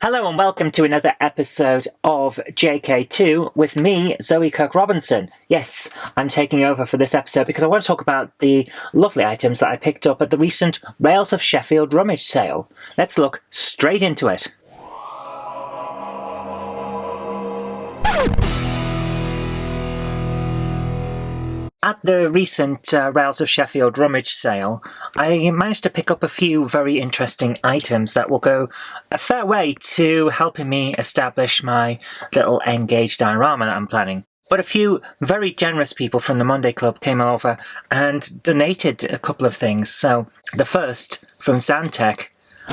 Hello and welcome to another episode of JK2 with me, Zoe Kirk-Robinson. Yes, I'm taking over for this episode because I want to talk about the lovely items that I picked up at the recent Rails of Sheffield rummage sale. Let's look straight into it. At the recent Rails of Sheffield rummage sale, I managed to pick up a few very interesting items that will go a fair way to helping me establish my little N-Gage diorama that I'm planning. But a few very generous people from the Monday Club came over and donated a couple of things. So the first, from Zantec,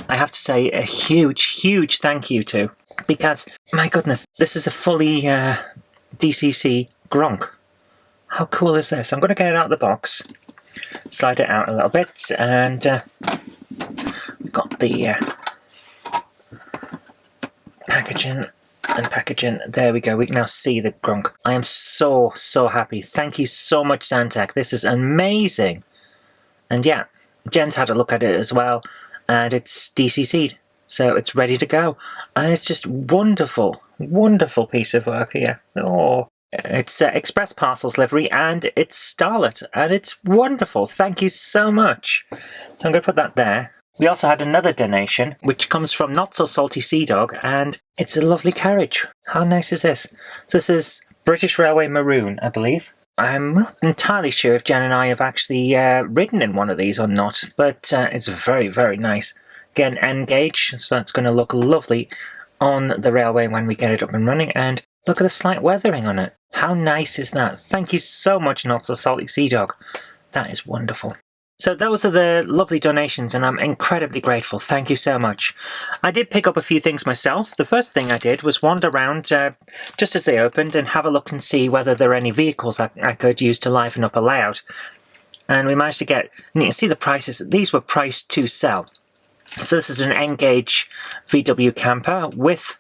I have to say a huge thank you to, because, my goodness, this is a fully DCC Gronk. How cool is this? I'm going to get it out of the box, slide it out a little bit, and we've got the packaging and packaging. There we go. We can now see the Gronk. I am so happy. Thank you so much, Zantec. This is amazing. And yeah, Jen's had a look at it as well, and it's DCC'd, so it's ready to go. And it's just wonderful piece of work here. Oh. It's Express Parcels livery, and it's Starlet, and it's wonderful. Thank you so much. So I'm going to put that there. We also had another donation, which comes from Not So Salty Sea Dog, and it's a lovely carriage. How nice is this? So this is British Railway Maroon, I believe. I'm not entirely sure if Jen and I have actually ridden in one of these or not, but it's very nice. Again, N-Gage, so that's going to look lovely on the railway when we get it up and running, and look at the slight weathering on it. How nice is that? Thank you so much, Not So Salty Sea Dog. That is wonderful. So those are the lovely donations, and I'm incredibly grateful. Thank you so much. I did pick up a few things myself. The first thing I did was wander around just as they opened and have a look and see whether there are any vehicles I could use to liven up a layout. And we managed to get, and you can see the prices. These were priced to sell. So this is an N-Gage VW camper with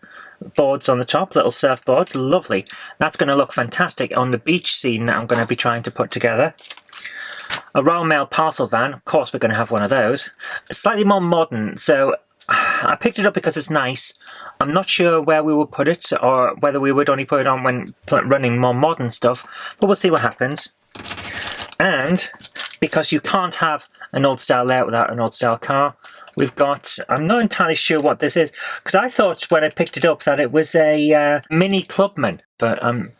boards on the top, little surfboards, lovely. That's going to look fantastic on the beach scene that I'm going to be trying to put together. A Royal Mail parcel van, of course we're going to have one of those. Slightly more modern, so I picked it up because it's nice. I'm not sure where we will put it, or whether we would only put it on when running more modern stuff, but we'll see what happens. And because you can't have an old style layout without an old style car, we've got, I'm not entirely sure what this is, because I thought when I picked it up that it was a Mini Clubman, but I'm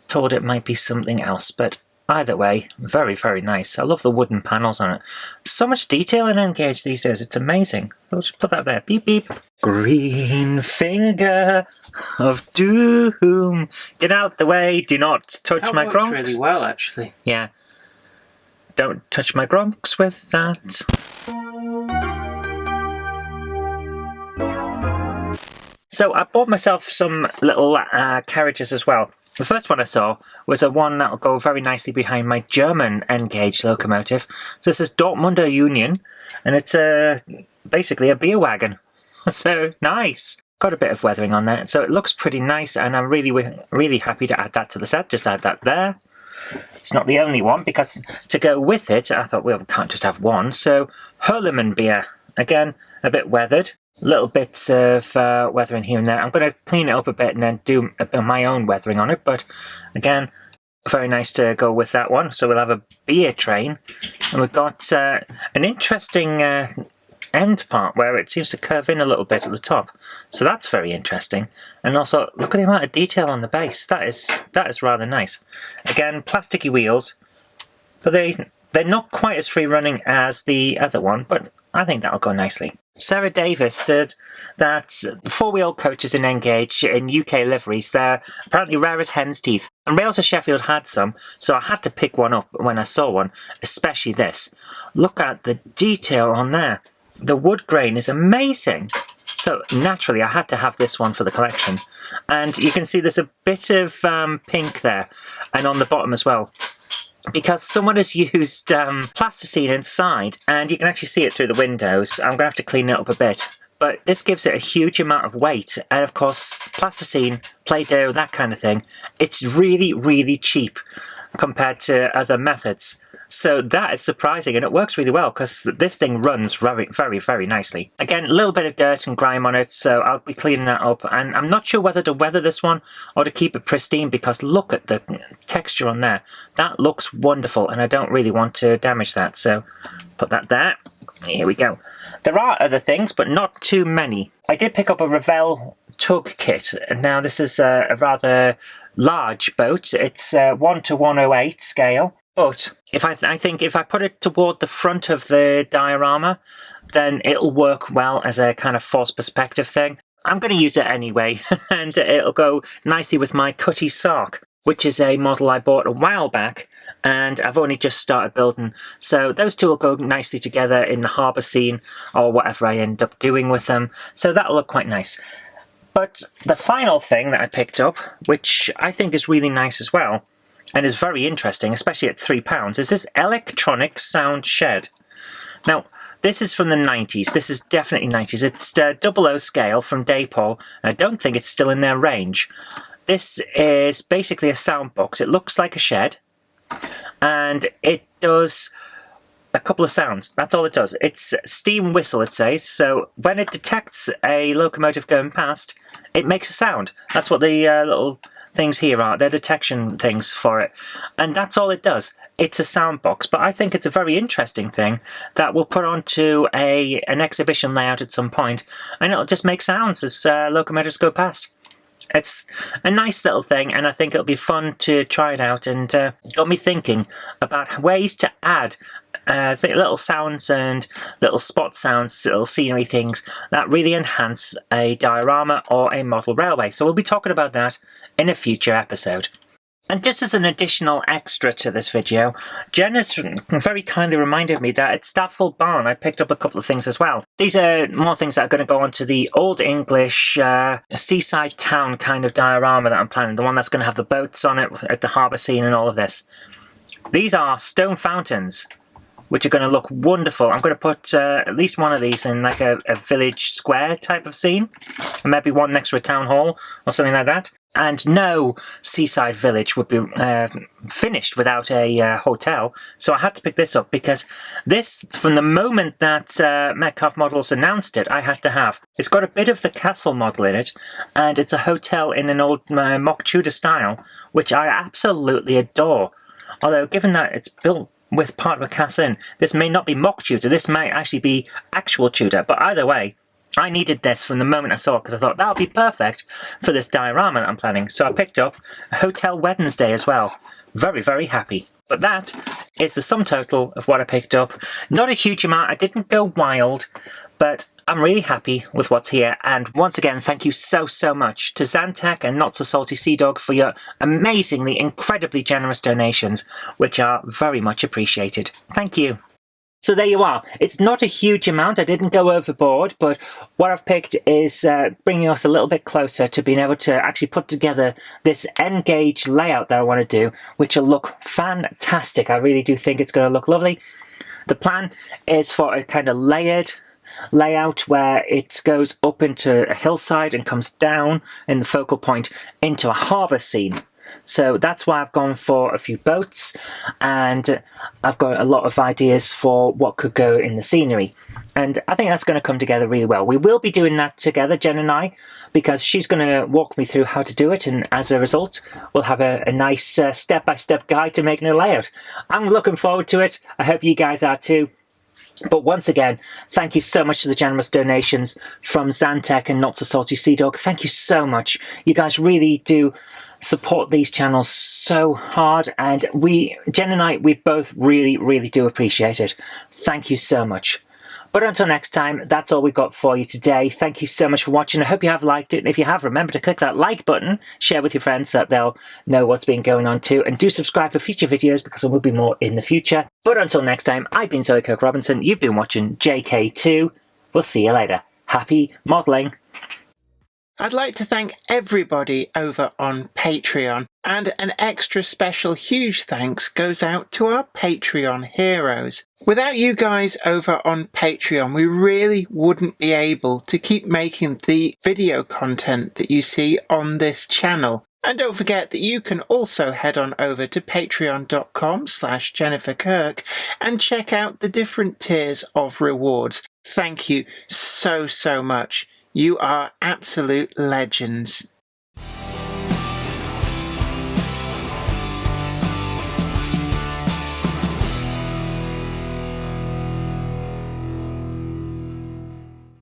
told it might be something else. But either way, very nice. I love the wooden panels on it. So much detail in N-Gage these days, it's amazing. I'll just put that there. Beep beep. Green finger of doom. Get out the way, do not touch my Gronks. That works really well, actually. Yeah. Don't touch my Gronks with that. So I bought myself some little carriages as well. The first one I saw was a one that will go very nicely behind my German N-Gage locomotive. So this is Dortmunder Union, and it's basically a beer wagon. So nice. Got a bit of weathering on there, so it looks pretty nice, and I'm really happy to add that to the set. Just add that there. It's not the only one, because to go with it, I thought, well, we can't just have one. So Hurleman beer, again, a bit weathered. Little bits of weathering here and there. I'm going to clean it up a bit and then do my own weathering on it. But again, very nice to go with that one. So we'll have a beer train. And we've got an interesting end part where it seems to curve in a little bit at the top. So that's very interesting. And also, look at the amount of detail on the base. That is rather nice. Again, plasticky wheels. But they're not quite as free running as the other one, but I think that'll go nicely. Sarah Davis said that four-wheel coaches in N-Gage in UK liveries, they're apparently rare as hen's teeth. And Rails of Sheffield had some, so I had to pick one up when I saw one, especially this. Look at the detail on there. The wood grain is amazing. So naturally I had to have this one for the collection. And you can see there's a bit of pink there, and on the bottom as well. Because someone has used plasticine inside, and you can actually see it through the windows. I'm going to have to clean it up a bit. But this gives it a huge amount of weight, and of course, plasticine, Play-Doh, that kind of thing, it's really cheap. compared to other methods. So that is surprising, and it works really well because this thing runs very, very, very nicely. Again, a little bit of dirt and grime on it, so I'll be cleaning that up. And I'm not sure whether to weather this one or to keep it pristine, because look at the texture on there. That looks wonderful, and I don't really want to damage that. So put that there. Here we go. There are other things, but not too many. I did pick up a Revell tug kit. Now this is a rather large boat. It's 1:108 scale. But I think if I put it toward the front of the diorama, then it'll work well as a kind of false perspective thing. I'm going to use it anyway, and it'll go nicely with my Cutty Sark, which is a model I bought a while back, and I've only just started building. So those two will go nicely together in the harbour scene, or whatever I end up doing with them. So that'll look quite nice. But the final thing that I picked up, which I think is really nice as well, and is very interesting, especially at £3, is this electronic sound shed. Now, this is from the 90s. This is definitely 90s. It's 00 scale from Dapol, and I don't think it's still in their range. This is basically a sound box. It looks like a shed, and it does a couple of sounds. That's all it does. It's steam whistle, it says, so when it detects a locomotive going past, it makes a sound. That's what the little things here are. They're detection things for it, and that's all it does. It's a sound box, but I think it's a very interesting thing that we'll put onto an exhibition layout at some point, and it'll just make sounds as locomotives go past. It's a nice little thing, and I think it'll be fun to try it out, and got me thinking about ways to add little sounds and little spot sounds, little scenery things that really enhance a diorama or a model railway. So we'll be talking about that in a future episode. And just as an additional extra to this video, Jen has very kindly reminded me that at Stafell Barn I picked up a couple of things as well. These are more things that are going to go onto the Old English seaside town kind of diorama that I'm planning, the one that's going to have the boats on it at the harbour scene and all of this. These are stone fountains, which are going to look wonderful. I'm going to put at least one of these in like a village square type of scene, and maybe one next to a town hall or something like that. And no seaside village would be finished without a hotel, so I had to pick this up because this, from the moment that Metcalfe Models announced it, I had to have. It's got a bit of the castle model in it, and it's a hotel in an old mock Tudor style, which I absolutely adore. Although, given that it's built with part of a castle in, this may not be mock Tudor, this might actually be actual Tudor, but either way, I needed this from the moment I saw it because I thought that would be perfect for this diorama that I'm planning. So I picked up Hotel Wednesday as well. Very, very happy. But that is the sum total of what I picked up. Not a huge amount. I didn't go wild, but I'm really happy with what's here. And once again, thank you so, so much to Zantec and Not So Salty Sea Dog for your amazingly, incredibly generous donations, which are very much appreciated. Thank you. So there you are. It's not a huge amount. I didn't go overboard, but what I've picked is bringing us a little bit closer to being able to actually put together this N-gauge layout that I want to do, which will look fantastic. I really do think it's going to look lovely. The plan is for a kind of layered layout where it goes up into a hillside and comes down in the focal point into a harbour scene. So that's why I've gone for a few boats, and I've got a lot of ideas for what could go in the scenery. And I think that's going to come together really well. We will be doing that together, Jen and I, because she's going to walk me through how to do it, and as a result, we'll have a nice step-by-step guide to making a layout. I'm looking forward to it. I hope you guys are too. But once again, thank you so much to the generous donations from Zantec and Not So Salty Sea Dog. Thank you so much. You guys really do support these channels so hard, and Jen and I, we both really, really do appreciate it. Thank you so much. But until next time, that's all we've got for you today. Thank you so much for watching. I hope you have liked it. And if you have, remember to click that like button, share with your friends so that they'll know what's been going on too. And do subscribe for future videos because there will be more in the future. But until next time, I've been Zoe Kirk Robinson. You've been watching JK2. We'll see you later. Happy modelling. I'd like to thank everybody over on Patreon, and an extra special huge thanks goes out to our Patreon heroes. Without you guys over on Patreon, we really wouldn't be able to keep making the video content that you see on this channel. And don't forget that you can also head on over to patreon.com/Jennifer Kirk and check out the different tiers of rewards. Thank you so much. You are absolute legends.